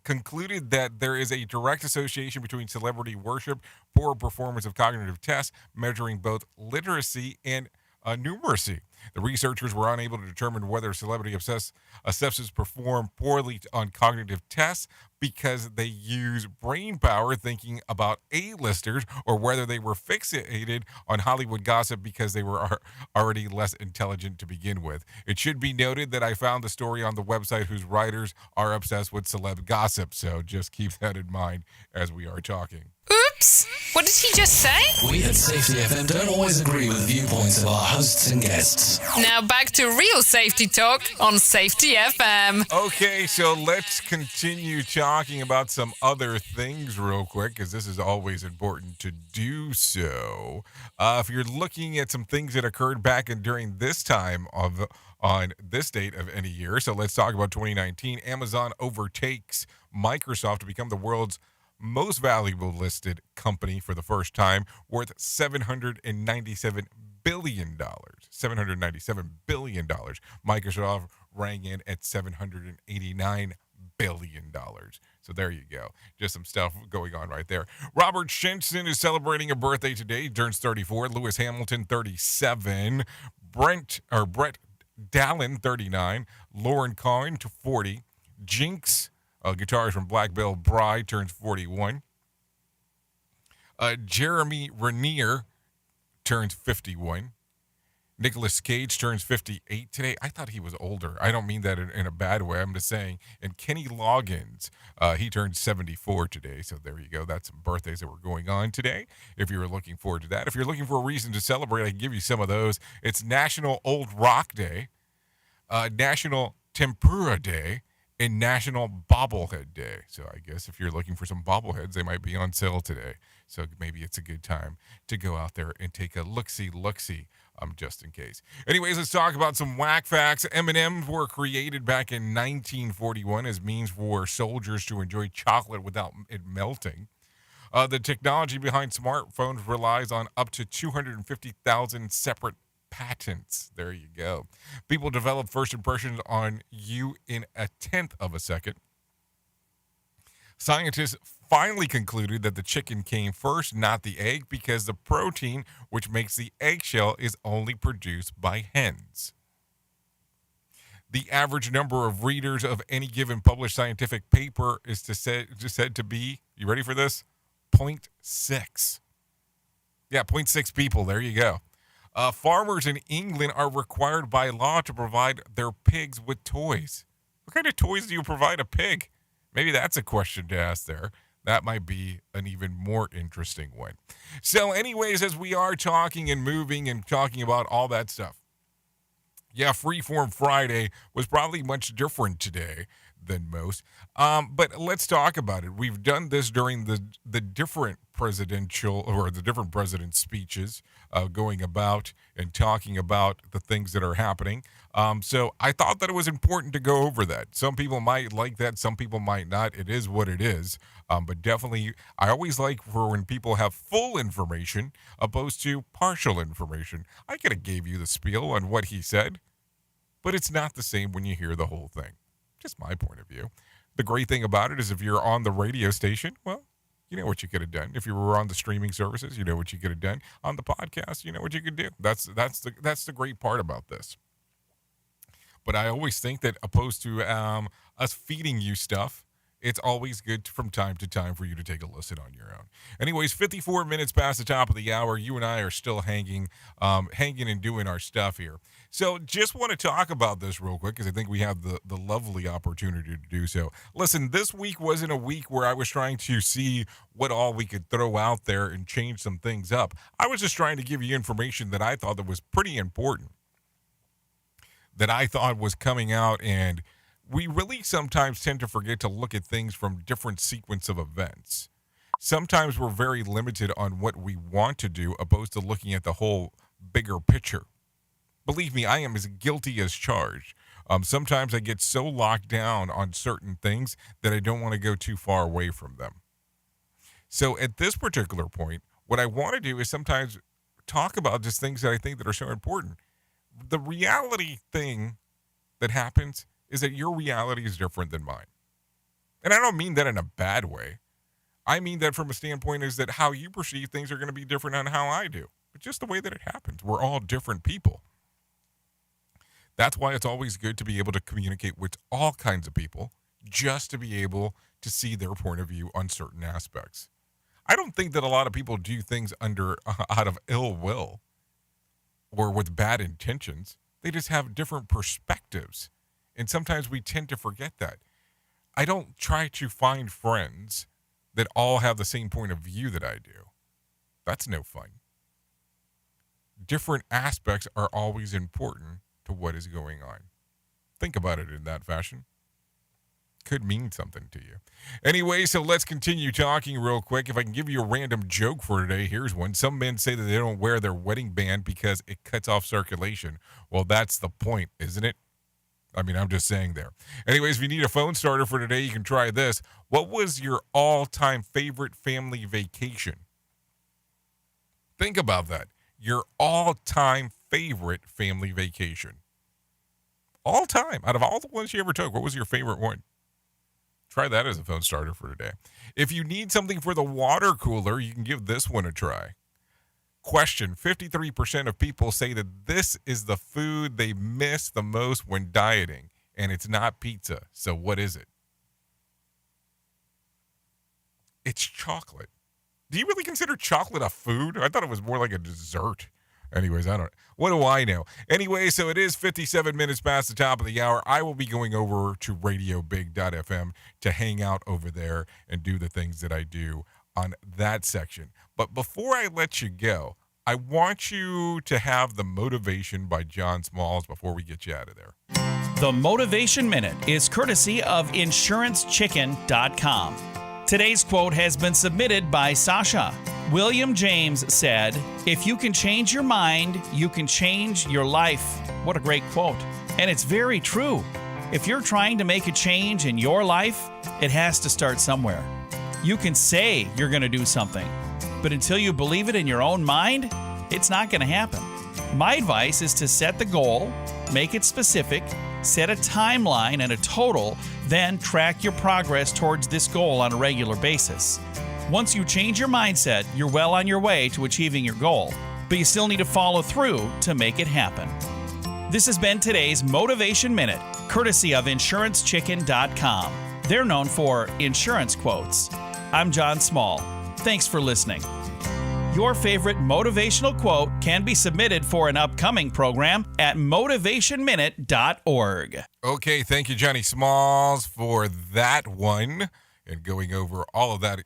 concluded that there is a direct association between celebrity worship, poor performance of cognitive tests, measuring both literacy and numeracy. The researchers were unable to determine whether celebrity obsessives perform poorly on cognitive tests because they use brain power thinking about A-listers, or whether they were fixated on Hollywood gossip because they were already less intelligent to begin with. It should be noted that I found the story on the website whose writers are obsessed with celeb gossip, so just keep that in mind as we are talking. Oops. Oops. What did he just say? We at Safety FM don't always agree with viewpoints of our hosts and guests. Now back to real safety talk on Safety FM. Okay, so let's continue talking about some other things real quick, because this is always important to do so. If you're looking at some things that occurred back and during this time on this date of any year, so let's talk about 2019. Amazon overtakes Microsoft to become the world's most valuable listed company for the first time, worth $797 billion. $797 billion. Microsoft rang in at $789 billion. So there you go. Just some stuff going on right there. Robert Shenson is celebrating a birthday today. He turns 34. Lewis Hamilton, 37. Brett Dallin, 39. Lauren Cohen, 40. Jinx, guitarist from Black Veil Bride, turns 41. Jeremy Renier turns 51. Nicolas Cage turns 58 today. I thought he was older. I don't mean that in a bad way. I'm just saying. And Kenny Loggins, he turned 74 today. So there you go. That's some birthdays that were going on today, if you were looking forward to that. If you're looking for a reason to celebrate, I can give you some of those. It's National Old Rock Day, National Tempura Day, and National Bobblehead Day. So I guess if you're looking for some bobbleheads, they might be on sale today. So maybe it's a good time to go out there and take a look-see, just in case. Anyways, let's talk about some whack facts. M&Ms were created back in 1941 as means for soldiers to enjoy chocolate without it melting. The technology behind smartphones relies on up to 250,000 separate patents. There you go. People develop first impressions on you in a tenth of a second. Scientists finally concluded that the chicken came first, not the egg, because the protein which makes the eggshell is only produced by hens. The average number of readers of any given published scientific paper is said to be, you ready for this? 0.6. Yeah, 0.6 people. There you go. Farmers in England are required by law to provide their pigs with toys. What kind of toys do you provide a pig? Maybe that's a question to ask there. That might be an even more interesting one. So anyways, as we are talking and moving and talking about all that stuff, yeah, Freeform Friday was probably much different today than most. But let's talk about it. We've done this during the different presidential or the different president's speeches going about and talking about the things that are happening. So I thought that it was important to go over that. Some people might like that. Some people might not. It is what it is. But definitely, I always like for when people have full information opposed to partial information. I could have gave you the spiel on what he said, but it's not the same when you hear the whole thing. Just my point of view. The great thing about it is if you're on the radio station, well, you know what you could have done. If you were on the streaming services, you know what you could have done. On the podcast, you know what you could do. That's the great part about this. But I always think that opposed to us feeding you stuff, it's always good from time to time for you to take a listen on your own. Anyways, 54 minutes past the top of the hour. You and I are still hanging and doing our stuff here. So just want to talk about this real quick because I think we have the lovely opportunity to do so. Listen, this week wasn't a week where I was trying to see what all we could throw out there and change some things up. I was just trying to give you information that I thought that was pretty important, that I thought was coming out, and we really sometimes tend to forget to look at things from different sequence of events. Sometimes we're very limited on what we want to do opposed to looking at the whole bigger picture. Believe me, I am as guilty as charged. Sometimes I get so locked down on certain things that I don't want to go too far away from them. So at this particular point, what I want to do is sometimes talk about just things that I think that are so important. The reality thing that happens is that your reality is different than mine. And I don't mean that in a bad way. I mean that from a standpoint is that how you perceive things are going to be different on how I do. But just the way that it happens. We're all different people. That's why it's always good to be able to communicate with all kinds of people just to be able to see their point of view on certain aspects. I don't think that a lot of people do things out of ill will or with bad intentions. They just have different perspectives. And sometimes we tend to forget that. I don't try to find friends that all have the same point of view that I do. That's no fun. Different aspects are always important to what is going on. Think about it in that fashion. Could mean something to you. Anyway, so let's continue talking real quick. If I can give you a random joke for today, here's one. Some men say that they don't wear their wedding band because it cuts off circulation. Well, that's the point, isn't it? I mean, I'm just saying there. Anyways, if you need a phone starter for today, you can try this. What was your all-time favorite family vacation? Think about that. Your all-time favorite family vacation. All time. Out of all the ones you ever took, what was your favorite one? Try that as a phone starter for today. If you need something for the water cooler, you can give this one a try. Question: 53% of people say that this is the food they miss the most when dieting, and it's not pizza. So what is it? It's chocolate. Do you really consider chocolate a food? I thought it was more like a dessert. Anyways, I don't know. What do I know? Anyway, so it is 57 minutes past the top of the hour. I will be going over to radiobig.fm to hang out over there and do the things that I do on that section. But before I let you go, I want you to have the motivation by John Smalls before we get you out of there. The Motivation Minute is courtesy of InsuranceChicken.com. Today's quote has been submitted by Sasha. William James said, "If you can change your mind, you can change your life." What a great quote. And it's very true. If you're trying to make a change in your life, it has to start somewhere. You can say you're going to do something, but until you believe it in your own mind, it's not going to happen. My advice is to set the goal, make it specific, set a timeline and a total, then track your progress towards this goal on a regular basis. Once you change your mindset, you're well on your way to achieving your goal, but you still need to follow through to make it happen. This has been today's Motivation Minute, courtesy of InsuranceChicken.com. They're known for insurance quotes. I'm John Small. Thanks for listening. Your favorite motivational quote can be submitted for an upcoming program at motivationminute.org. Okay, thank you, Johnny Smalls, for that one and going over all of that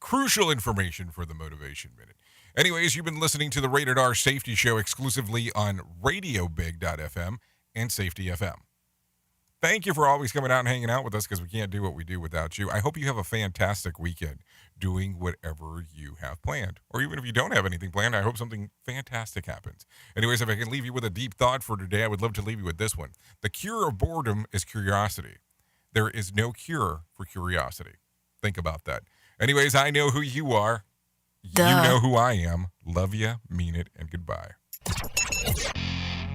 crucial information for the Motivation Minute. Anyways, you've been listening to the Rated R Safety Show exclusively on radiobig.fm and Safety FM. Thank you for always coming out and hanging out with us, because we can't do what we do without you. I hope you have a fantastic weekend doing whatever you have planned. Or even if you don't have anything planned, I hope something fantastic happens. Anyways, if I can leave you with a deep thought for today, I would love to leave you with this one. The cure of boredom is curiosity. There is no cure for curiosity. Think about that. Anyways, I know who you are. You know who I am. Love you, mean it, and goodbye.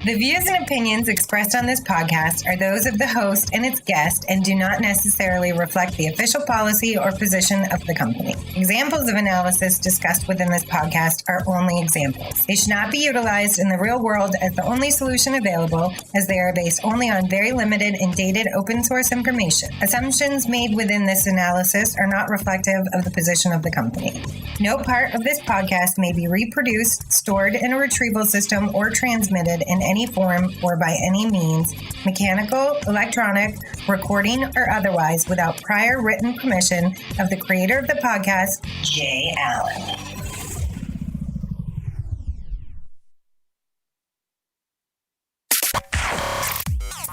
The views and opinions expressed on this podcast are those of the host and its guest and do not necessarily reflect the official policy or position of the company. Examples of analysis discussed within this podcast are only examples. They should not be utilized in the real world as the only solution available, as they are based only on very limited and dated open source information. Assumptions made within this analysis are not reflective of the position of the company. No part of this podcast may be reproduced, stored in a retrieval system, or transmitted in any form or by any means, mechanical, electronic, recording, or otherwise, without prior written permission of the creator of the podcast, Jay Allen.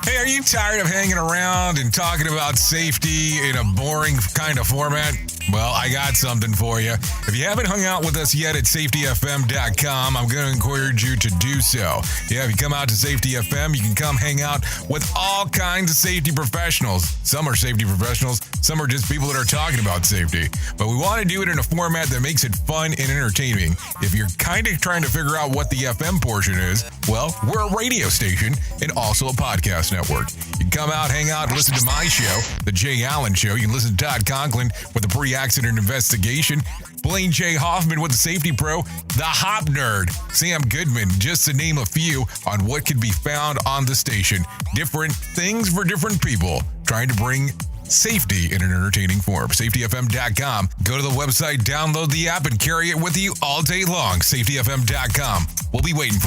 Hey, are you tired of hanging around and talking about safety in a boring kind of format? Well, I got something for you. If you haven't hung out with us yet at safetyfm.com, I'm going to encourage you to do so. Yeah, if you come out to Safety FM, you can come hang out with all kinds of safety professionals. Some are safety professionals, some are just people that are talking about safety. But we want to do it in a format that makes it fun and entertaining. If you're kind of trying to figure out what the FM portion is, well, we're a radio station and also a podcast network. You can come out, hang out, and listen to my show, The Jay Allen Show. You can listen to Todd Conklin with the pre-accident investigation, Blaine J. Hoffman with the Safety Pro, The Hop Nerd, Sam Goodman, just to name a few on what can be found on the station. Different things for different people, trying to bring safety in an entertaining form. SafetyFM.com. Go to the website, download the app, and carry it with you all day long. SafetyFM.com. We'll be waiting for you.